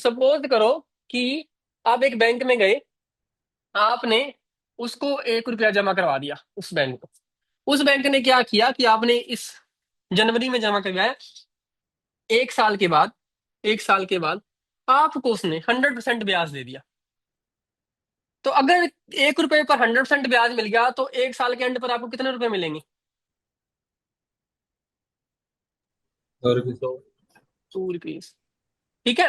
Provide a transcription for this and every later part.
Suppose करो कि आप एक बैंक में गए, आपने उसको 1 रुपया जमा करवा दिया उस बैंक को। उस बैंक ने क्या किया कि आपने इस जनवरी में जमा करवाया, 1 साल के बाद, 1 साल के बाद आपको उसने 100% ब्याज दे दिया। तो अगर 1 रुपए पर 100% ब्याज मिल गया तो 1 साल के एंड पर आपको कितने रुपए मिलेंगे? 2 रुपये। 2 रुपीज। ठीक है।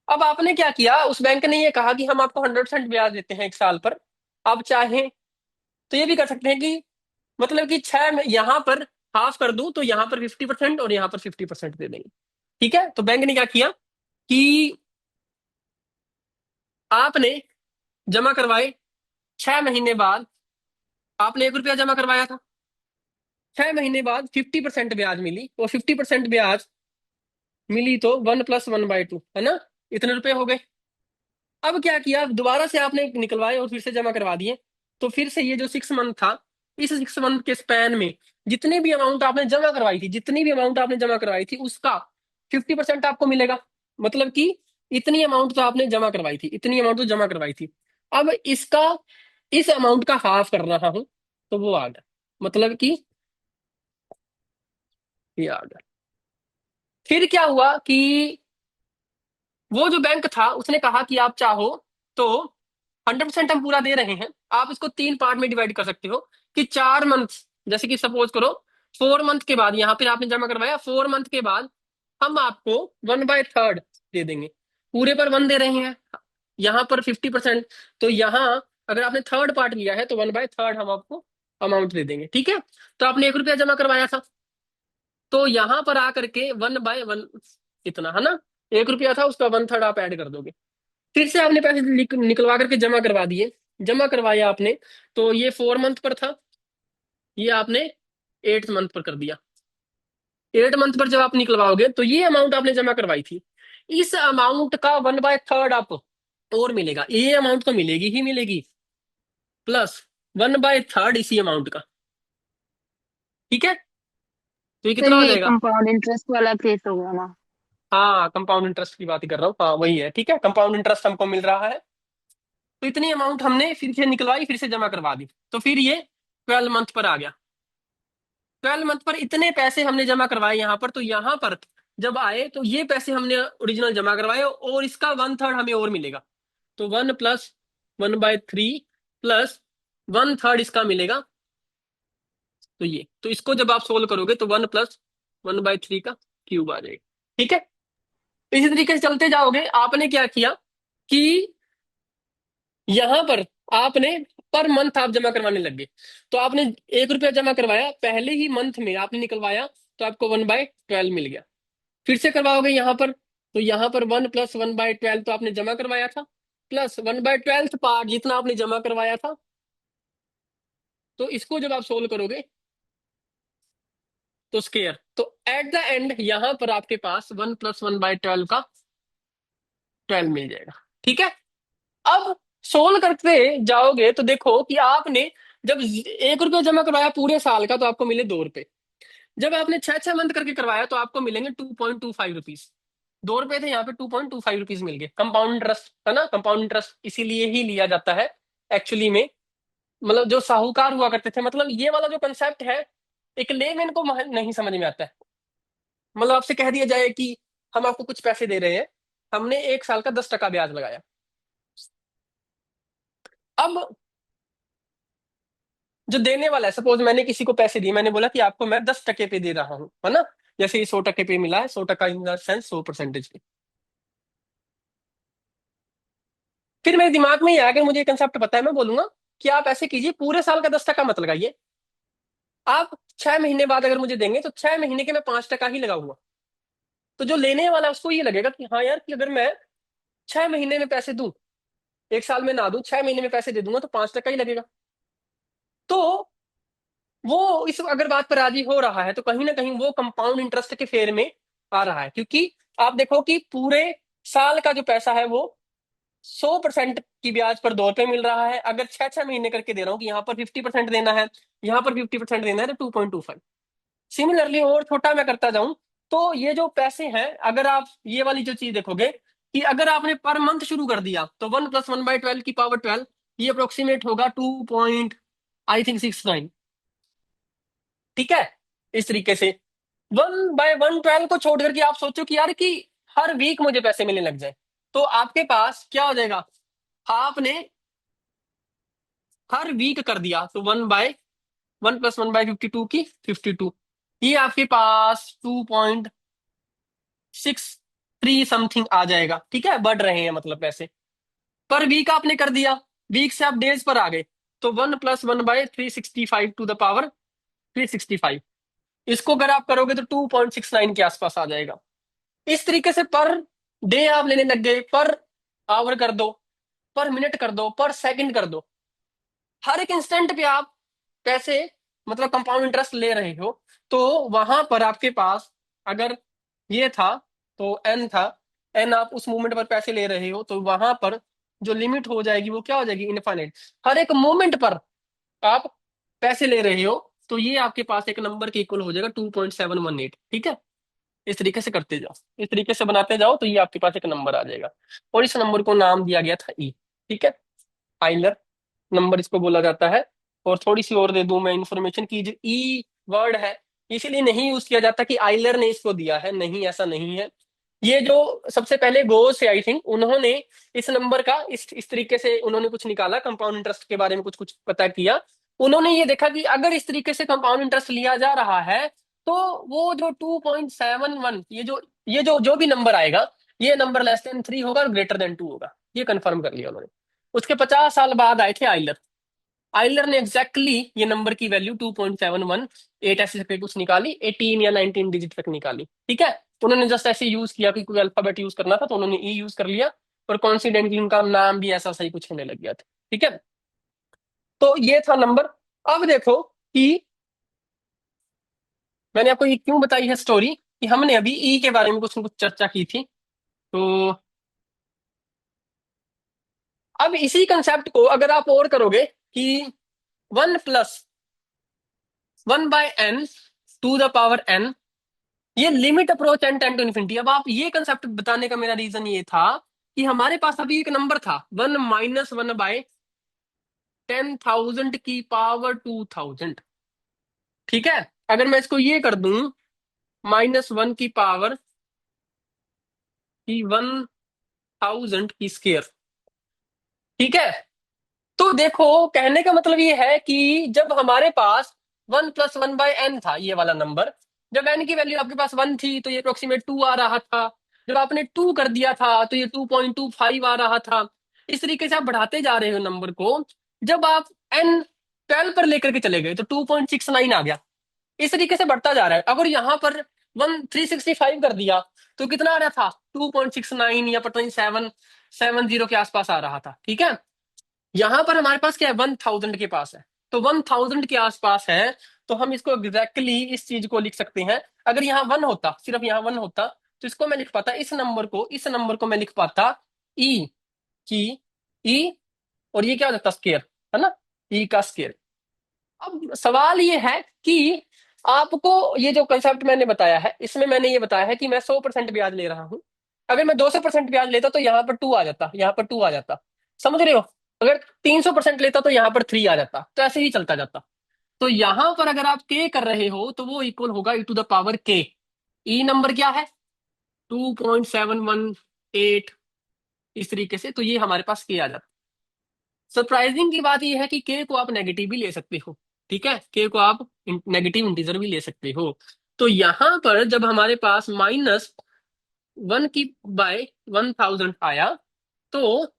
अब आपने क्या किया, उस बैंक ने ये कहा कि हम आपको 100% ब्याज देते हैं 1 साल पर। आप चाहें तो ये भी कर सकते हैं कि मतलब कि छह में यहां पर हाफ कर दूं तो यहां पर 50% और यहां पर 50% दे देंगे। ठीक है। तो बैंक ने क्या किया कि आपने जमा करवाए, 6 महीने बाद आपने 1 रुपया जमा करवाया था, 6 महीने बाद 50% ब्याज मिली, और 50% ब्याज मिली तो 1 + 1/2 है ना, इतने रुपए हो गए। अब क्या किया, दोबारा से आपने निकलवाए और फिर से जमा करवा दिए। तो फिर से ये जो 6 मंथ था, इस 6 मंथ के स्पैन में जितनी भी अमाउंट आपने जमा करवाई थी, जितनी भी अमाउंट आपने जमा करवाई थी उसका 50% आपको मिलेगा। मतलब कि इतनी अमाउंट तो आपने जमा करवाई थी, इतनी अमाउंट तो जमा करवाई थी। अब इसका, इस अमाउंट का हाफ कर रहा हूं, तो वो आ गया। मतलब कि ये आ गया। फिर क्या हुआ कि वो जो बैंक था उसने कहा कि आप चाहो तो 100% हम पूरा दे रहे हैं, आप इसको 3 पार्ट में डिवाइड कर सकते हो कि 4 मंथ, जैसे कि सपोज करो 4 मंथ के बाद, यहां पर आपने जमा करवाया, 4 मंथ के बाद हम आपको 1/3 दे देंगे। पूरे पर 1 दे रहे हैं, यहाँ पर 50%। तो यहाँ अगर आपने थर्ड पार्ट लिया है तो 1/3 हम आपको अमाउंट दे देंगे। ठीक है। तो आपने 1 रुपया जमा करवाया था, तो यहां पर आकर के 1/1 इतना है ना, 1 रुपया था उसका 1/3 आप ऐड कर दोगे। फिर से आपने पैसे निकलवा करके जमा करवा दिए, जमा करवाया आपने, तो ये 4 मंथ पर था, ये आपने 8 मंथ पर कर दिया। 8 मंथ पर जब आप निकलवाओगे तो ये अमाउंट आपने जमा करवाई थी, इस अमाउंट का 1/3 आपको और मिलेगा। ये अमाउंट तो मिलेगी ही मिलेगी, प्लस 1/3 इसी अमाउंट का। ठीक है। तो ये तो कितना हो ये जाएगा? कंपाउंड इंटरेस्ट वाला केस हो गया ना। हाँ, कंपाउंड इंटरेस्ट की बात ही कर रहा हूँ, हाँ वही है। ठीक है, कंपाउंड इंटरेस्ट हमको मिल रहा है। तो इतनी अमाउंट हमने फिर से निकलवाई, फिर से जमा करवा दी, तो फिर ये 12 मंथ पर आ गया। 12 मंथ पर इतने पैसे हमने जमा करवाए यहाँ पर, तो यहाँ पर जब आए तो ये पैसे हमने ओरिजिनल जमा करवाए और इसका 1/3 हमें और मिलेगा। तो 1 + 1/3 प्लस 1/3 इसका मिलेगा। तो ये, तो इसको जब आप सोल्व करोगे तो 1 + 1/3 का क्यूब आ जाएगा। ठीक है। इसी तरीके से चलते जाओगे। आपने क्या किया कि यहां पर आपने पर मंथ आप जमा करवाने लग गए। तो आपने 1 रुपया जमा करवाया, पहले ही मंथ में आपने निकलवाया, तो आपको 1/12 मिल गया। फिर से करवाओगे यहां पर, तो यहां पर 1 + 1/12 तो आपने जमा करवाया था, प्लस 1/12 पार्ट जितना आपने जमा करवाया था। तो इसको जब आप सोल्व करोगे तो स्केयर, तो एट द एंड यहां पर आपके पास 1 + 1/12 का 12 मिल जाएगा। ठीक है। अब सोल्व करते जाओगे तो देखो कि आपने जब 1 रुपया जमा करवाया पूरे साल का तो आपको मिले 2 रुपए। जब आपने 6 6 मंथ करके करवाया तो आपको मिलेंगे 2.25 रुपीज। 2 रुपए थे, यहाँ पे 2.25 रुपीज मिल गए। कंपाउंड इंटरेस्ट है ना, कंपाउंड इंटरेस्ट इसीलिए ही लिया जाता है एक्चुअली में। मतलब जो साहूकार हुआ करते थे, मतलब ये वाला जो कंसेप्ट है एक लेमैन को नहीं समझ में आता है। मतलब आपसे कह दिया जाए कि हम आपको कुछ पैसे दे रहे हैं, हमने 1 साल का 10% ब्याज लगाया। अब जो देने वाला है, सपोज मैंने किसी को पैसे दिए, मैंने बोला कि आपको मैं 10% पे दे रहा हूँ, है ना, जैसे ये 100% पे मिला है, 100% इन द सेंस 100% पे। फिर मेरे दिमाग में ये आया कि मुझे कंसेप्ट पता है, मैं बोलूंगा कि आप ऐसे कीजिए, पूरे साल का 10% मत लगाइए। आप 6 महीने बाद अगर मुझे देंगे तो 6 महीने के मैं 5% ही लगाऊंगा। तो जो लेने वाला है उसको ये लगेगा कि हाँ यार, कि अगर मैं 6 महीने में पैसे दूं, 1 साल में ना दूं, 6 महीने में पैसे दे दूंगा तो 5% ही लगेगा। तो वो इस अगर बात पर राजी हो रहा है तो कहीं ना कहीं वो कंपाउंड इंटरेस्ट के फेर में आ रहा है, क्योंकि आप देखो कि पूरे साल का जो पैसा है वो 100% की ब्याज पर 2 रुपए मिल रहा है। अगर 6 6 महीने करके दे रहा हूँ कि यहाँ पर 50% देना है, यहाँ पर 50% देना है, तो 2.25। सिमिलरली और छोटा मैं करता जाऊं तो ये जो पैसे हैं, अगर आप ये वाली जो चीज देखोगे कि अगर आपने पर मंथ शुरू कर दिया तो 1 + 1/12 की पावर 12, ये अप्रोक्सीमेट होगा 2.6 9। ठीक है, इस तरीके से 1/112 को छोड़ करके आप सोचो कि यार कि हर वीक मुझे पैसे मिलने लग जाए, तो आपके पास क्या हो जाएगा? आपने हर वीक कर दिया तो 1 + 1/52 की 52, ये आपके पास 2.63 समथिंग आ जाएगा। ठीक है, बढ़ रहे हैं मतलब पैसे। पर वीक आपने कर दिया, वीक से आप डेज पर आ गए, तो 1 + 1/365 टू द पावर 365, इसको अगर आप करोगे तो 2.69 के आसपास आ जाएगा। इस तरीके से पर डे आप लेने लग गए, पर आवर कर दो, पर मिनट कर दो, पर सेकंड कर दो, हर एक इंस्टेंट पे आप पैसे मतलब कंपाउंड इंटरेस्ट ले रहे हो। तो वहां पर आपके पास अगर ये था तो एन था, एन आप उस मूवमेंट पर पैसे ले रहे हो, तो वहां पर जो लिमिट हो जाएगी वो क्या हो जाएगी? इनफाइनाइट। हर एक मूवमेंट पर आप पैसे ले रहे हो, तो ये आपके पास एक नंबर के इक्वल हो जाएगा 2.718। ठीक है, इस तरीके से करते जाओ, इस तरीके से बनाते जाओ, तो ये आपके पास एक नंबर आ जाएगा, और इस नंबर को नाम दिया गया था ई। ठीक है, आइलर नंबर इसको बोला जाता है। और थोड़ी सी और दे दूं मैं इन्फॉर्मेशन की, जो ई वर्ड है इसीलिए नहीं यूज किया जाता कि आइलर ने इसको दिया है, नहीं ऐसा नहीं है। ये जो सबसे पहले गोस से आई थिंक उन्होंने इस नंबर का इस तरीके से उन्होंने कुछ निकाला, कंपाउंड इंटरेस्ट के बारे में कुछ कुछ पता किया। उन्होंने ये देखा कि अगर इस तरीके से कंपाउंड इंटरेस्ट लिया जा रहा है, तो वो जो 2.71, ये जो जो भी नंबर आएगा, ये नंबर <3 होगा और ग्रेटर देन 2 होगा। ये कंफर्म कर लिया उन्होंने। उसके 50 साल बाद आए थे आइलर। आइलर ने एग्जैक्टली ये नंबर की वैल्यू 2.718 ऐसे करके कुछ निकाली, 18 या 19 डिजिट तक निकाली। ठीक है, उन्होंने जस्ट ऐसे यूज किया कि कोई अल्फाबेट यूज करना था तो उन्होंने ई यूज कर लिया, और कॉन्सिडेंटली उनका नाम भी ऐसा सही कुछ होने लग गया था। ठीक है, तो ये था नंबर। अब देखो कि मैंने आपको ये क्यों बताई है स्टोरी, कि हमने अभी ई के बारे में कुछ न कुछ चर्चा की थी। तो अब इसी कंसेप्ट को अगर आप और करोगे कि 1 + 1/n to the power n, ये limit approach and tend to infinity. अब आप ये कंसेप्ट बताने का मेरा रीजन ये था कि हमारे पास अभी एक नंबर था 1 - 1/10,000 की पावर 2000। ठीक है, अगर मैं इसको ये कर दूं -1 की पावर की 1000 की स्केयर। ठीक है, तो देखो कहने का मतलब ये है कि जब हमारे पास 1 + 1/n था, ये वाला नंबर, जब n की वैल्यू आपके पास 1 थी तो ये अप्रोक्सीमेट 2 आ रहा था। जब आपने 2 कर दिया था तो ये 2.25 आ रहा था। इस तरीके से आप बढ़ाते जा रहे हो नंबर को। जब आप n 12 पर लेकर के चले गए तो 2.69 आ गया। इस तरीके से बढ़ता जा रहा है। अगर यहाँ पर 365 कर दिया तो कितना आ रहा था? 2.69 या पता नहीं 770 के आसपास आ रहा था। ठीक है, यहां पर हमारे पास क्या है? 1000 के पास है, तो 1000 के आसपास है, तो हम इसको एग्जैक्टली इस चीज को लिख सकते हैं। अगर यहाँ 1 होता, सिर्फ यहाँ 1 होता, तो इसको मैं लिख पाता, इस नंबर को मैं लिख पाता ई की ई, और ये क्या हो जाता? स्केयर, है ना, ई का स्केयर। अब सवाल ये है कि आपको ये जो कंसेप्ट मैंने बताया है, इसमें मैंने ये बताया है कि मैं 100% ब्याज ले रहा हूं। अगर मैं 200% ब्याज लेता तो यहाँ पर 2 आ जाता, यहाँ पर 2 आ जाता, समझ रहे हो? अगर 300% लेता तो यहाँ पर 3 आ जाता, तो ऐसे ही चलता जाता। तो यहां पर अगर आप के कर रहे हो तो वो इक्वल होगा e⁻k। ई नंबर क्या है? 2.718। इस तरीके से तो ये हमारे पास के आ जाता। सरप्राइजिंग की बात यह है कि के को आप नेगेटिव भी ले सकते हो। ठीक है, के को आप नेगेटिव इंटीजर भी ले सकते हो। तो यहां पर जब हमारे पास -1 की बाय 1000 आया, तो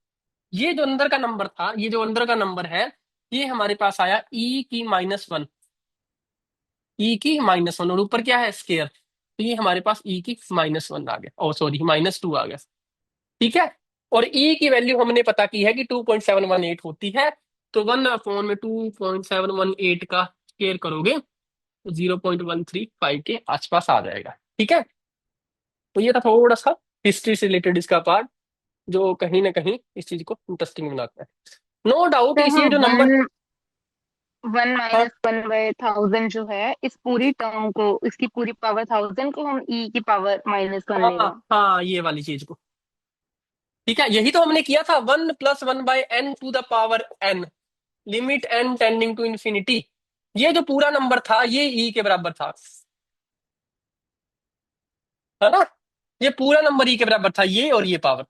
ये जो अंदर का नंबर था, ये जो अंदर का नंबर है, ये हमारे पास आया e⁻1, e⁻1, और ऊपर क्या है? स्केयर, तो ये हमारे पास e⁻1 आ गया, ओ सॉरी -2 आ गया। ठीक है, और ई की वैल्यू हमने पता की है कि 2.718 होती है, तो 1/2.718 का स्केयर करोगे तो 0.135 के आसपास आ जाएगा। ठीक है, तो ये था थोड़ा सा हिस्ट्री से रिलेटेड इसका पार्ट, जो कहीं ना कहीं इस चीज को इंटरेस्टिंग बनाता है। नो डाउट तो इस ये हम जो नंबर। वन वन हाँ माइनस 1/1000 जो है, इस पूरी टर्म को, इसकी पूरी पावर 1000 को हम ई की पावर -1 ले हाँ रहे हैं। हाँ, ये वाली चीज को ठीक है, यही तो हमने किया था, 1 + 1/n⁴ limit n tending to infinity. ये जो पूरा नंबर था ये ई के बराबर था, है ना? ये पूरा नंबर ई के बराबर था, ये और ये पावर,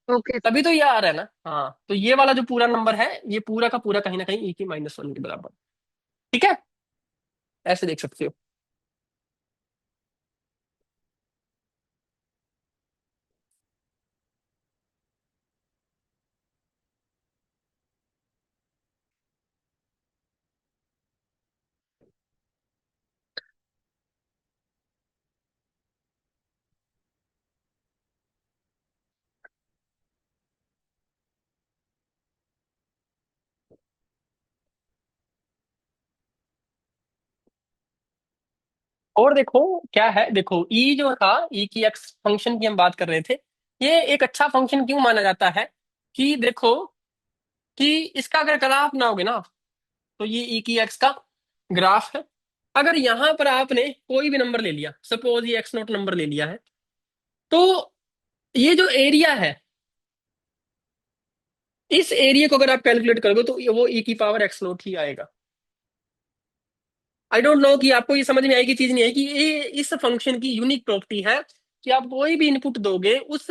ओके तभी तो ये आ रहा है ना। हाँ, तो ये वाला जो पूरा नंबर है ये पूरा का पूरा कहीं ना कहीं ई की -1 के बराबर। ठीक है, ऐसे देख सकते हो। और देखो क्या है, देखो ई जो था, ई की एक्स फंक्शन की हम बात कर रहे थे, ये एक अच्छा फंक्शन क्यों माना जाता है कि देखो कि इसका अगर ग्राफ बनाओगे ना, तो ये ई की एक्स का ग्राफ है। अगर यहां पर आपने कोई भी नंबर ले लिया, सपोज ये x0 नंबर ले लिया है, तो ये जो एरिया है, इस एरिया को अगर आप कैलकुलेट करोगे तो वो ई की पावर x0 ही आएगा। आई डोंट नो कि आपको ये समझ में आएगी चीज नहीं आएगी, ये इस फंक्शन की यूनिक प्रॉपर्टी है कि आप कोई भी इनपुट दोगे, उस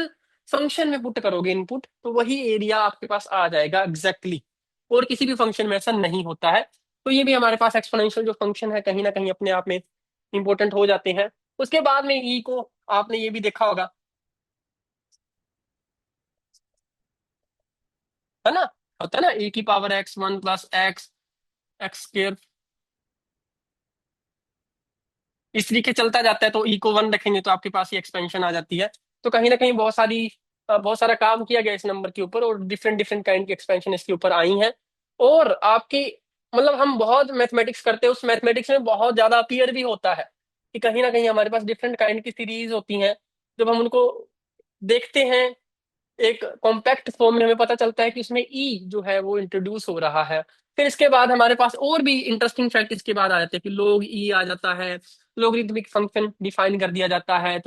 फंक्शन में पुट करोगे इनपुट, तो वही एरिया आपके पास आ जाएगा एग्जैक्टली exactly। और किसी भी फंक्शन में ऐसा नहीं होता है। तो ये भी हमारे पास एक्सपोनेंशियल जो फंक्शन है कहीं ना कहीं अपने आप में इंपॉर्टेंट हो जाते हैं। उसके बाद में ई को आपने ये भी देखा होगा, है ना? होता है ना, ई की पावर x1 + x² इस तरीके चलता जाता है। तो ई को 1 रखेंगे तो आपके पास ये एक्सपेंशन आ जाती है। तो कहीं ना कहीं बहुत सारा काम किया गया इस नंबर के ऊपर, और डिफरेंट डिफरेंट काइंड की एक्सपेंशन इसके ऊपर आई हैं। और आपकी मतलब हम बहुत मैथमेटिक्स करते हैं, उस मैथमेटिक्स में बहुत ज्यादा अपीयर भी होता है कि कहीं ना कहीं हमारे पास डिफरेंट काइंड की सीरीज होती हैं। जब हम उनको देखते हैं एक कॉम्पैक्ट फॉर्म में, हमें पता चलता है कि इसमें ई जो है वो इंट्रोड्यूस हो रहा है। फिर इसके बाद हमारे पास और भी इंटरेस्टिंग फैक्ट इसके बाद आ जाते हैं कि लोग ई आ जाता है, लोगरिथमिक फंक्शन डिफाइन कर दिया जाता है।